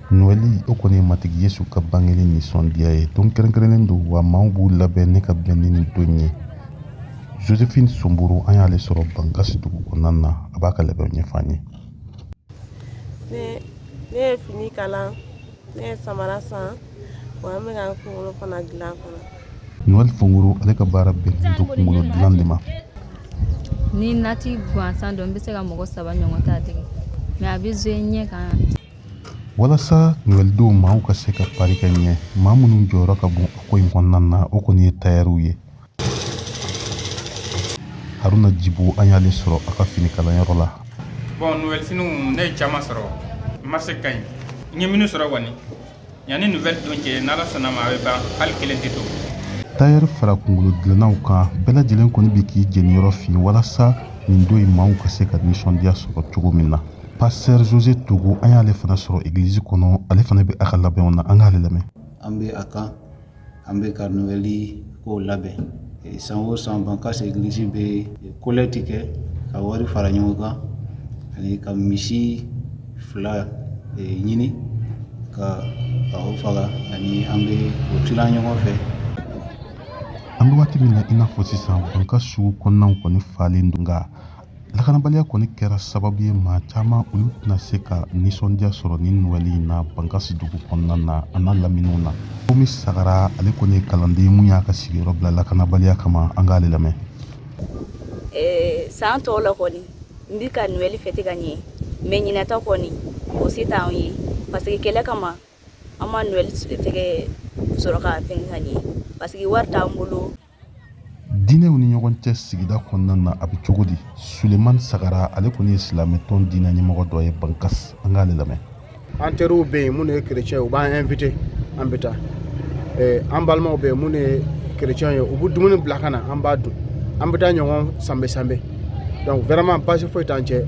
Noël o kɔni matigi Yesu ka bangeli nisɔndiya ye don kɛrɛnkɛrɛnnen don wa maaw b'u labɛn ne ka bɛn ni nin don ye. Josephine Somboro an y'ale sɔrɔ Bankasi dugu kɔnɔna na a b'a ka labɛnw ɲɛfɔ an ye. Ne ye fini kalan, ne ye samara san, wa an bɛ ka n kunkolo fana dilan kɔnɔ. Noël Fongoro ale ka baara bɛnnen don kunkolo dilan de ma. Ni nati gansan don bɛ se ka mɔgɔ 3 ɲɔgɔn ta dege mais a bɛ jouer ɲɛ kan. Walasa Noël don maaw ka se ka pari kɛ ɲɛ maa minnu jɔyɔrɔ ka bon a ko in kɔnɔna na o kɔni ye tailleur ye. Haruna Jibo an y'ale sɔrɔ a ka fini kalanyɔrɔ la. Bon Noël finiw ne ye caman sɔrɔ marché ka ɲi n ye minnu sɔrɔ kɔni yanni Noël don cɛ n'Ala sɔnna ma a bɛ ban hali kelen tɛ to. Tailleur fara kunkolo dilannaw kan bɛɛ lajɛlen kɔni bɛ k'i jeniyɔrɔ fin walasa nin don in maaw ka se ka nisɔndiya sɔrɔ cogo min na. Pasteur José Togo an y'ale fana sɔrɔ église kɔnɔ ale fana bɛ a ka labɛnw na an k'ale lamɛn. An bɛ a kan an bɛ ka Noël ko labɛn san o san Bankasi église bɛ collecte kɛ ka wari fara ɲɔgɔn kan ani ka misi 2 ɲini ka o faga ani an bɛ o tilan ɲɔgɔn fɛ. An bɛ waati min na i n'a fɔ sisan Bankasi sugu kɔnɔnaw kɔni falen don nka lakanabaliya kɔni kɛra sababu ye maa caman olu tɛna se ka nisɔndiya sɔrɔ ni Noël in na Bankasi dugu kɔnɔna na a n'a laminiw na. Komi Sagara ale kɔni ye kalanden mun y'a ka sigiyɔrɔ bila lakanabaliya kama an k'ale lamɛn. San tɔw la kɔni n bɛ ka Noël fêter ka ɲɛ mais ɲinɛta kɔni o se t'anw ye parce que kɛlɛ kama an ma Noël fɛkɛ sɔrɔ ka fɛn ka ɲɛ parce que wari t'an bolo. Diinɛw ni ɲɔgɔn cɛ sigida kɔnɔna na a bɛ cogo di? Sulemani Sagara ale kɔni ye silamɛ tɔn diinɛ ɲɛmɔgɔ dɔ ye Bankasi an k'ale lamɛn. An teriw bɛ yen minnu ye chrétien u b'an invité an bɛ taa an balimaw bɛ yen minnu ye chrétien ye u bɛ dumuni bila ka na an b'a dun an bɛ taa ɲɔgɔn sanbɛ donc vraiment basi foyi t'an cɛ.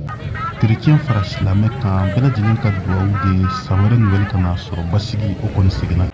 Chrétien fara silamɛ kan bɛɛ lajɛlen ka dugawu de san wɛrɛ Noël kana sɔrɔ basigi o kɔni seginna.